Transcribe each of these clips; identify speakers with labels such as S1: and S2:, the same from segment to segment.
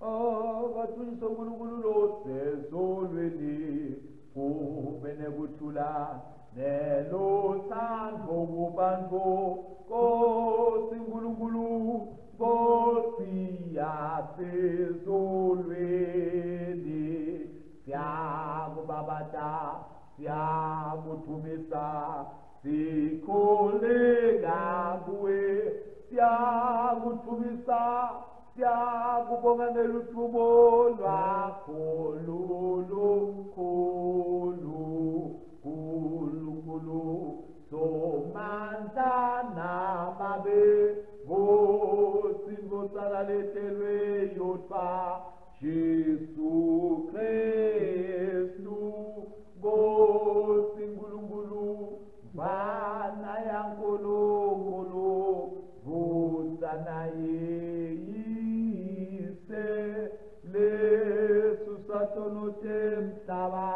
S1: Akathunjiswe uNkulunkulu losezulwini kube nekuthula nelothando kubantu Nkosi Nkulunkulu Nkosi yasezulwini siyakubabata siyakuthumisa sikholeka kuwe siyakuthumisa siyakubonga ngeluthubo lwakho lulukhulu somandla nababe Nkosi ngosalalethelwe yodwa Jesu Kristu Nkosi Nkulunkulu Bana yaNkulunkulu vuthana yeyise lesu satonote mhlaba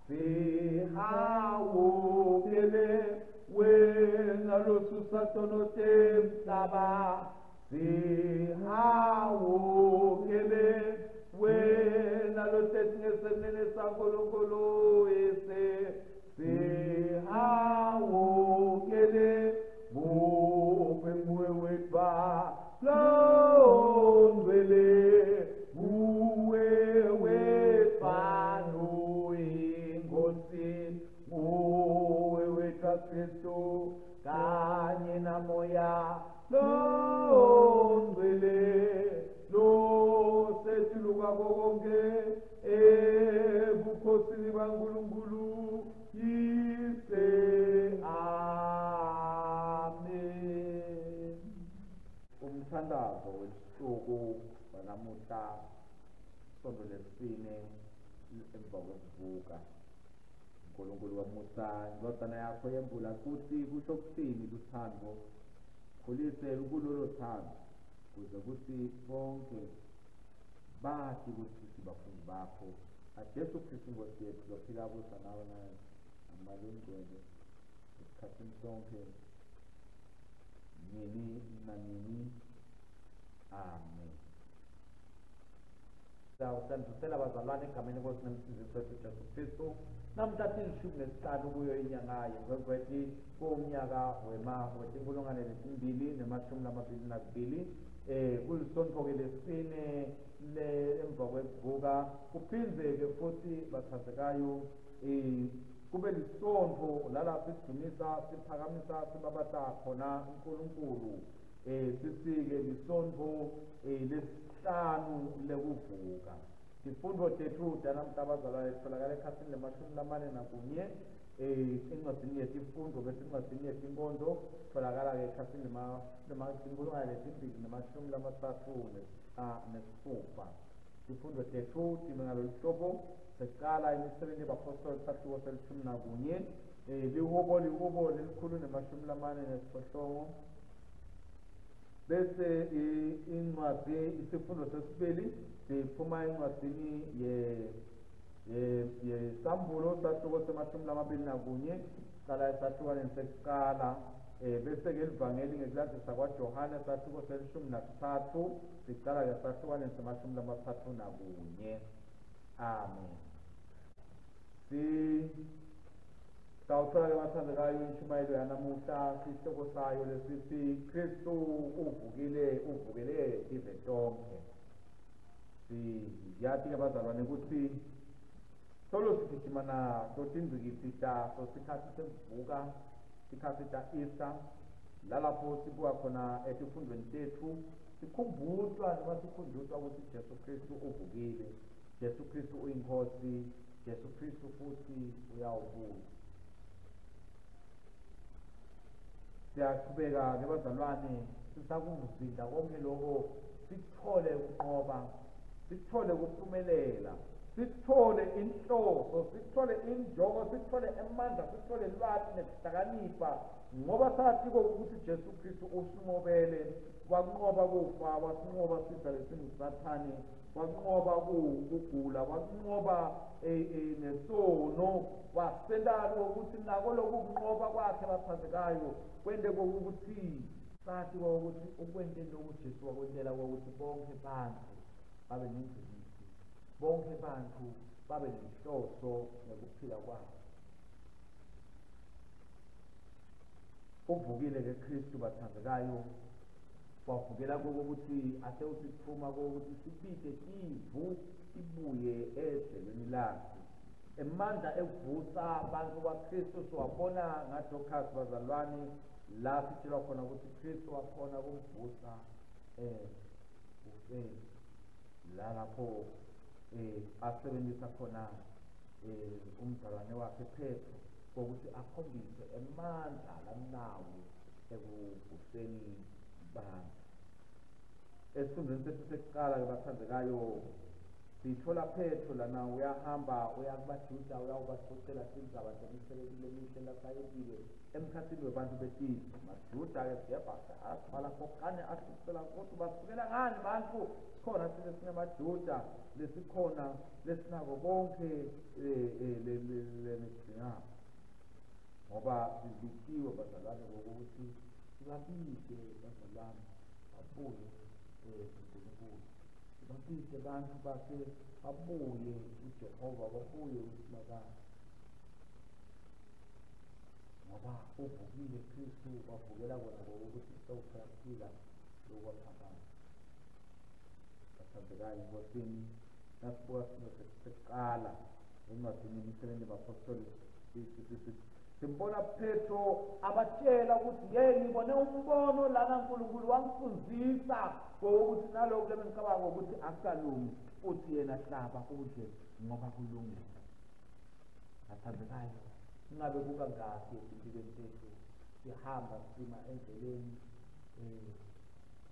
S1: sihawukele wena losu satonote mhlaba sihawukele wena losesingesenene saNkulunkulu ese sihawukele muwe wetwa longwele muwe wetwa Nkosi muwe wetwa Kristu kanye namoya longwele losethiluka konke ebukhosini baNkulunkulu yise amen. Umthandazo wesisuku wanamuhla sonto lesine emva kokuvuka uNkulunkulu wamusa indodana yakho yembula kuthi kusho kuthini luthando khulisela kulolo thando kuze kuthi bonke bathi ukuthi sibafundi bakho aJesu Kristu Nkosi yethu lophila kusa nawe naye amalungelo esikhathini sonke nini nanini amen. Sawusandusela bazalwane egameni lenkosi nomsindisi wethu Jesu Kristu namhla tilishumi nesihlanu kuyo inyanga yeNkwenkweti kumnyaka wezi-2022 kulisonto-ke lesine emva kwekuvuka kuphindze-ke futhi bathandekayo kube lisonto lala sidumisa siphakamisa sibabata khona uNkulunkulu sisi-ke lisonto lesihlanu lekuvuka izifundo zethu namhla abazalwane zitholakala ekhasini le-41 encwadini yesifundo bese encwadini yesinkondlo tholakala-ke ekhasini le-136 izifundo zethu time ngalolu hlobo seqala imisebenzi yabapostoli isahluko se-11 lihubo lelikhulu ne-48 bese incwadi isifundo sesibili siphuma encwadini yesambulo sahluko se-21 qala esahlukaneni sekuqala bese-ke livangeli ngekulandisa kwaJohane sahluko se-13 siqala-ke esahlukaneni se-31 amen. Sawuthola-ke bathandekayo intshumayelo yanamuhla sihloko sayo lesithi Kristu uvukile ive tonke. Siyathi-ke bazalwane ukuthi solo sigijima naso tindlulisi taso sikhathi sekuvuka sikhathi ta-Easter lalapho sibuka khona etifundweni tethu sikhumbuzwa noma sikhunjuzwa ukuthi Jesu Kristu uvukile, Jesu Kristu uyinkosi, Jesu Kristu futhi uyawubusa. Siyaqhubeka-ke bazalwane sisakuvuzinda konke lokho sithole ukunqoba, sithole ukuphumelela, sithole inhloso, sithole injongo, sithole amandla, sithole lwazi nesihlakanipha ngoba sathi ukuthi Jesu Kristu usinqobele wakunqoba kufa, wasinqoba sidla lesingusathane, wakunqoba ukugula, wakunqoba nesono, wasendalo ukuthi nako lokunqoba kwakhe bathandekayo kwende kokuthi sathi ukuthi ukwente lokhu Jesu wakwentela ukuthi bonke phansi babe nengcindezi, bonke abantu babe nenhloso nokuphila kwabo. Uvukile-ke Kristu bathandekayo, wavukela kokuthi ase usithuma kokuthi sibide ivu ibuye edlelweni lakhe. Emandla evusa abantu kaKristu siwabona ngaDorcas bazalwane, la sitshelwa khona ukuthi Kristu wakhona kumvusa la lapho asebenzisa khona umzalwane wakhe Petro ukuthi akhombise emandla lamnawo ekuvuseni bantu. Esifundweni sethu sekuqala-ke bathandekayo, sithola Petro lana uyahamba uya kubaJuda uyawubaxoxela indaba zemisebenzi emihle lasayekile emkhathini webantu bethu. MaJuda-ke siyabhasa asibhala kokane asicela ukuthi basukela ngani bantu, sikhona thina singamaJuda lesikhona lesinako bonke lemidingabo, ngoba sizikiwe bazalwane ngokuthi sibabike bazalwane babuye uNkulunkulu, sibabike abantu bakhe babuye uJehova, babuye uSibakani, ngoba uvukile Kristu wavukela kona ngokuthi sewuphila lokwaphakama. Bathandekayo enkosini, nasibuka sekuqala encwadini yemisebenzi yabapostoli simbona Petro abatshela ukuthi ngibone umbono lana uNkulunkulu wangifundisa ngokuthi nalokho lemicabanga ukuthi akukalungi futhi yena hlaba udle ngoba kulungile. Bathandekayo, ingabe kuka ngaphi empilweni zethu sihamba sima endleleni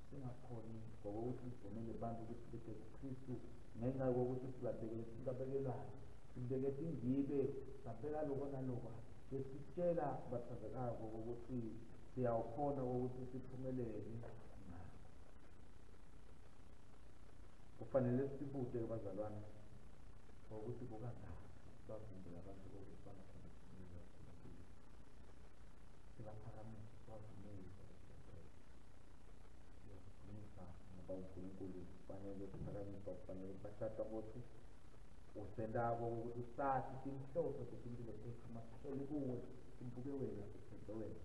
S1: singakhoni ngokuthi sivumele abantu ukuthi bethe kuKristu ngenxa yokuthi silabekelwayo sibekethe ingibe saphela lokho nalokho, besitshela bathandekayo ngokuthi siyawukhona ukuthi siphumelele. Kufanele sibuke bazalwane ngokuthi kukangaphi bavimbela abantu ukuthi bangakhoni ukuphumelela, sibaphakamisa bavumile siyakudumisa ngoba uNkulunkulu kufanele kuphakamisa, kufanele bashata ukuthi usendako ukuthi sathi simhloso sesimpilo zethu masihleli kuwe simbuke wena sithembe wena.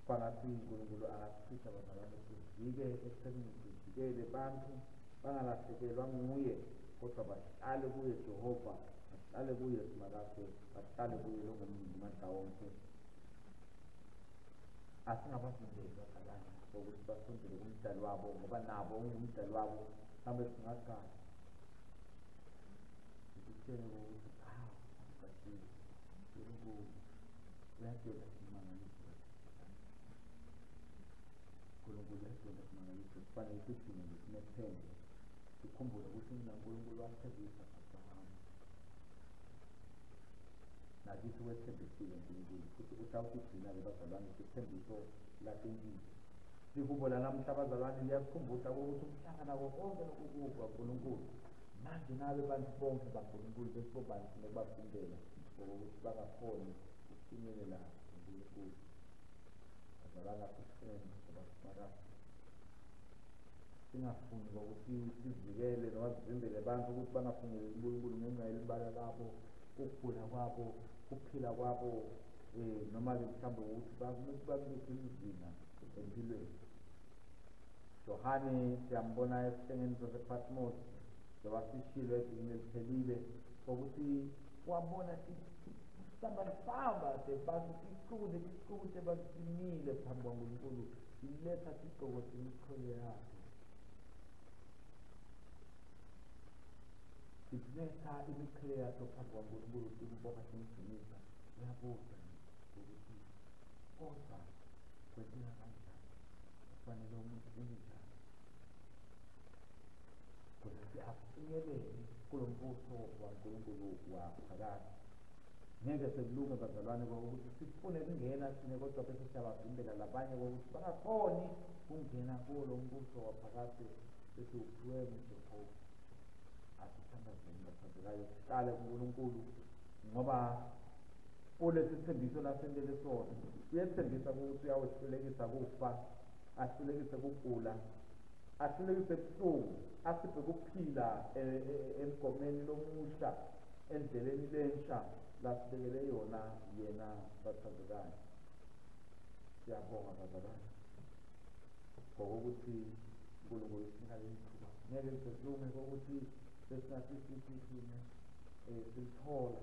S1: Kwangathi uNkulunkulu angasichitha bazalwane sivike ekutheni sivikele bantu bangalahlekelwa nguye, kodwa bahlale kuye Jehova, bahlale kuye Simakakhe, bahlale kuye longumandla wonke. Asingabavimbeli bazalwane ukuthi basondele kumdali wabo, ngoba nabo ungumdali wabo. Mhlawumbe singaqala sitshele ukuthi asikasizi uNkulunkulu uyadela simangaliso, uNkulunkulu uyadela simangaliso. Kufanele sigcine sinethemba, sikhumbule ukuthi uNkulunkulu wasithembisa Abrahama, nakithi wethembisile uNkulunkulu futhi utawusigcina-ke bazalwane sithembiso lahlengile. Sikubola namhla bazalwane liyakukhumbuza ukuthi umhlangana konke lokukukwa uNkulunkulu manje nabe bantu bonke baNkulunkulu besibobani sine kubavimbela ngokuthi bangakhoni ukufinyelela uNkulunkulu. Bazalwane asifune ngoba singafuni ngokuthi sivikele noma sivimbele abantu ukuthi bangafinyeleli uNkulunkulu ngenxa yelibala labo, ukugula kwabo, ukuphila kwabo, noma-ke mhlawumbe ukuthi babeke izinga empilweni. Johane siyambona esihlengeni sasePatmos, njengoba sishilo evikini eliphelile ukuthi wabona sihamba sebantu isiqubu sebasimile phambi kwaNkulunkulu siletha sigqoko semiqhele yakhe, siletha imiqhele yakhe phambi kwaNkulunkulu sikubonga simgcinisa. Uyabuza ukuthi kodwa kwenzeka kanjani, kufanele umuntu enjani ukuze afinyelele kulo mbuso waNkulunkulu waphakade. Ngeke sekulunge bazalwane ngokuthi sifune ukungena sine, kodwa bese siyabavimbela labanye ngokuthi bangakhoni ukungena kuwo lo mbuso waphakade bese uphiwe nguJehova. Asithandazeni bathandekayo, sihlale kuNkulunkulu ngoba kulesi sithembiso lasendele sona uyethembisa ukuthi uyawesihlekisa kufa, asihlekise kugula, asilekise ebuhlungu, asiphe ukuphila emgomeni lomusha, endleleni lensha lasibekele yona yena bathandekayo. Siyabonga bazalwane ngokuthi uNkulunkulu sinikale ithuba. Ngeke sesilunge ukuthi sesingathi silithola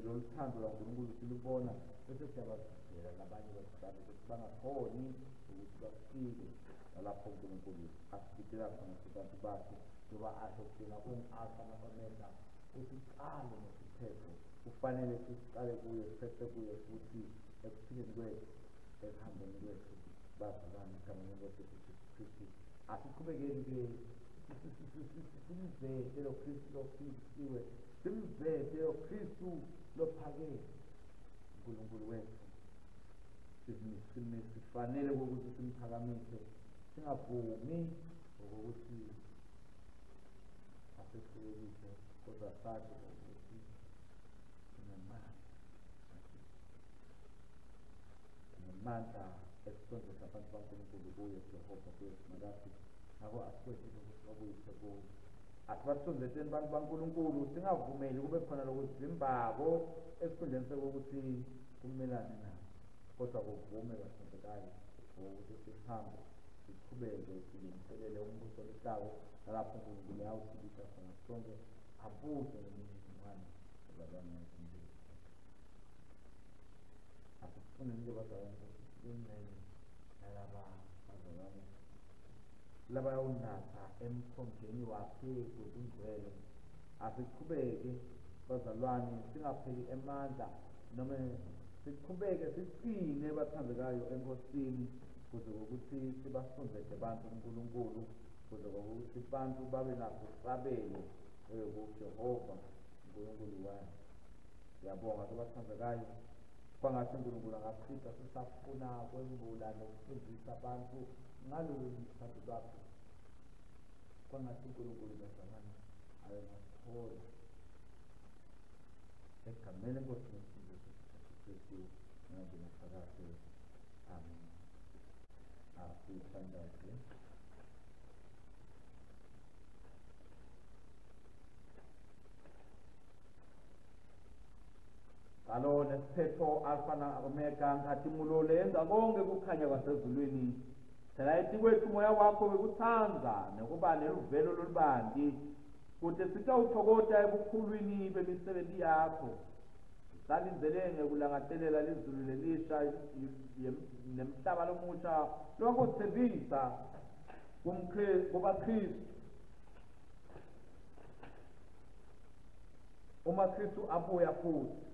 S1: lolu thando laNkulunkulu silubona, bese siyabazela nabanye basihlale ukuthi bangakhoni ukuthi bafike nalapho uNkulunkulu asibikela khona sibantu bakhe, njengoba asho thina ung-Alpha no-Omega, usiqale nesiphetho. Kufanele siqale kuye, siphethe kuye futhi ekuphileni kwethu, ekuhambeni kwethu. Bazalwane egameni lenkosi Jesu Kristu, asiqhubekeni-ke simvete lo Kristu lophisiwe, simvete lo Kristu lophakeme. uNkulunkulu wethu sifanele ukuthi simphakamise, singavumi ukuthi asesihlekise, kodwa sathi ukuthi sinemandla esisondeza abantu baNkulunkulu kuye Jehova, kuye Sinakathi, ngako asikwethile ukuthi babuyise kuye. Asibasondezeni abantu baNkulunkulu, singavumeli kube khona lokuzimbako esikhundleni sokuthi kumelane nabo, kodwa kuvume basondekayo ukuthi sihambe siqhubeke silungiselele umbuso womhlaba, nalapho uNkulunkulu ayawusilisa khona sonke, abuze nemininingwane bazalwane ezimbili. Asifune bazalwane ingxenye nalaba bazalwane labayawunatha emkhonjeni wakhe wobungcwele. Asiqhubeke bazalwane, singapheli emandla, noma siqhubeke siqine bathandekayo enkosini, kuze ukuthi sibasondeze abantu uNkulunkulu, kuze ukuthi abantu babe naso isabelo kuJehova uNkulunkulu wami. Siyabonga bathandekayo, kwangathi uNkulunkulu angasiza sisafuna kwembula nokufundisa abantu ngalolu mthatho lwakhe. Kwangathi uNkulunkulu bazalwane ayengasithola egameni lenkosi Jesu Kristu ngangena phakathi. Amen. Asithandaze. Alo nesiphetho Alpha na Omega, ngathi mulole enza konke kukhanya kwasezulwini. Thelayithi kwethu umoya wakho bekuthanza nokuba neluvelo lolubanti, kude sitawuthokota ebukhulwini bemisebenzi yakho. Salindelele ngekulangathelela lizulu lelisha nemhlaba lomusha lokuthembisa kubaKristu. Uma Kristu abuya futhi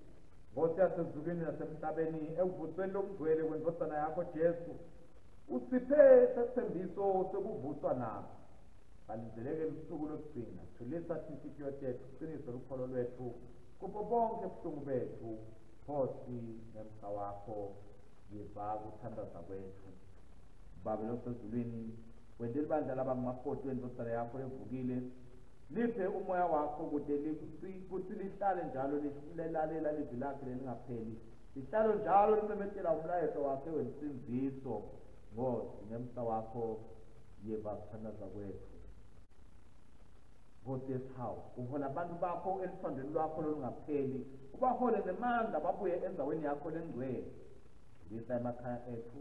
S1: Nkosi yasezulwini nasemhlabeni, ekuvusweni lomngcwele kwendodana yakho Jesu, usiphe sethembiso sokuvuswa nabo. Salindeleke lusuku lokugcina, thulisa inhliziyo yethu, uqinise ukholo lwethu kubo bonke ubuhlungu bethu. Nkosi ngemsa wakho yiva ukuthandaza kwethu. Baba losezulwini, wendela ibandla labangu-40 wendodana yakho evukile, liphe umoya wakho kuthi lihlale njalo lilalela ilizwi lakhe lingapheli, lihlale njalo limemetela umlayezo wakhe wensindiso. Nkosi ngemsa wakho yiva ukuthandaza kwethu. Nkosi yesihawu, uhola abantu bakho elithandweni lwakho lolungapheli, ubahole ngemandla babuye endaweni yakho lengcwele. Ngisa emakhaya ethu,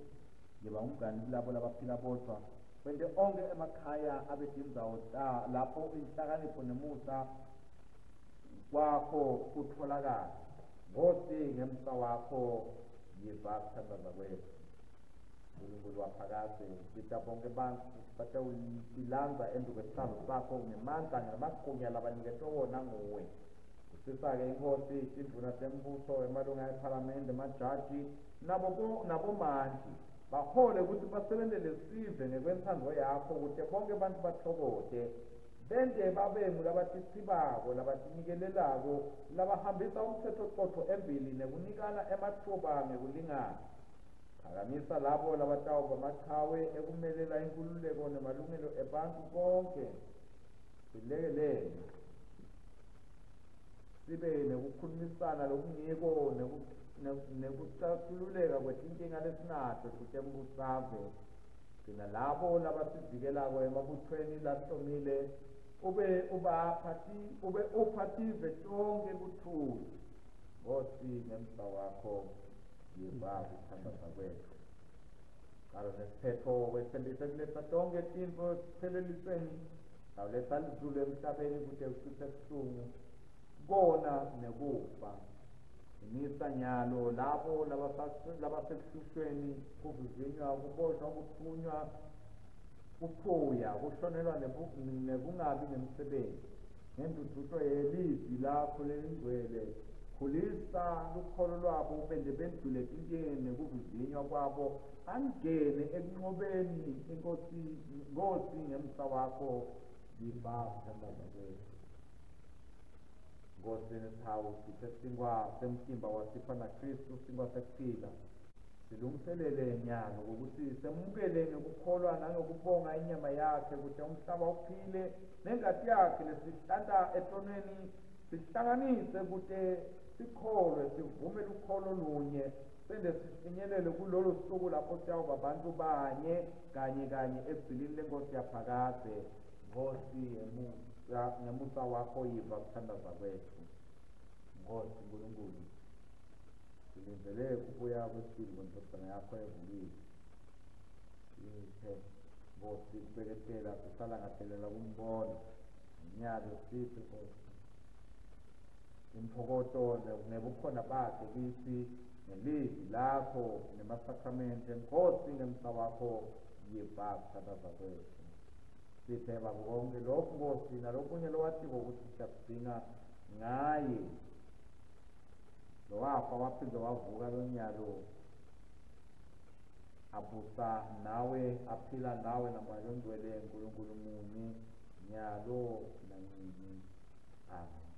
S1: yiba umngani kulabo labaphila bodwa, wende onke emakhaya abedinzawo lapho inhlakanipho nemusa kwakho kutholakala. Nkosi ngemsa wakho yiva ukuthandaza kwethu. uNkulunkulu waphakade, sitha bonke abantu batawulanza endukwesithando sakho ngemandla ngamagunya labaniketwe wona nguwe. Usisa-ke inkosi, induna sembuso, emalunga ephalamende, amajaji nabomandli, bahole ukuthi basebenzele sive ngekwenthando yakho, ukuthi bonke abantu bathokote, bende babemu labatisibako, labatinikelelako, labahambisa umthetho oqotho embili nekunikana emathuba ngekulingana. Phakamisa labo labatawuba amaqhawe ekumelela inkululeko nemalungelo ebantu bonke. Silekelele sibe nekukhulumisana lokungiko nekucacululeka kwetinkinga lesinato kutembusave Gcina labo labasivikelayo emabuthweni lahlomile ube uphathize tonke kuthula. Nkosi ngemsa wakho yiva ukuthandaza kwethu. Karo nesiphetho wethembise kuletha tonke tintfo siphelelelisweni nawuletha lizulu emhlabeni kude kuchithe kuhlungu kona nekufa. Imisa nyalo labo labasekuhlushweni kuvivinywa kuboshwa kuthunywa kuphuya kushonelwa nekungabi nemsebenzi ngendudutho yelizwi lakho lelingcwele. Khulisa lukholo lwabo ubende bendlule etinkeni nekuvivinywa kwabo angene ekunqobeni Nkosi ngemsa wakho yiva ukuthandaza kwethu. Nkosi neshawu sithe sinkwa semtimba wasipha na Kristu sinkwa sekuphila silungiselele nyalo ukuthi semukele ngokukholwa nangokubonga inyama yakhe ukuthi umhlaba uphile nengati yakhe lesihlala etonweni sihlanganise kude sikholwe sivume lukholo lunye sende sifinyelele kulolu suku lapho siyawuba abantu banye kanye egcilini lenkosi yaphakade. Nkosi ngemusa wakho yiva ukuthandaza kwethu. Nkosi Nkulunkulu silindele ukubuya kwesibili kwendodana yakho evukile. Sithe Nkosi kubeketela sisalangathelela kumbona nyalo sithi Nkosi impokoto nebukhona bakhe kithi nelizwi lakho nemasakramenti. Nkosi ngemsa wakho yiva ukuthandaza kwethu. Sithe konke lokhu Nkosi nalokunye lowathiko ukuthi siyakudinga ngaye lowafa waphinde wavuka lonyalo abusa nawe aphila nawe namoya ongcwele Nkulunkulu munye nyalo nanini. Amen.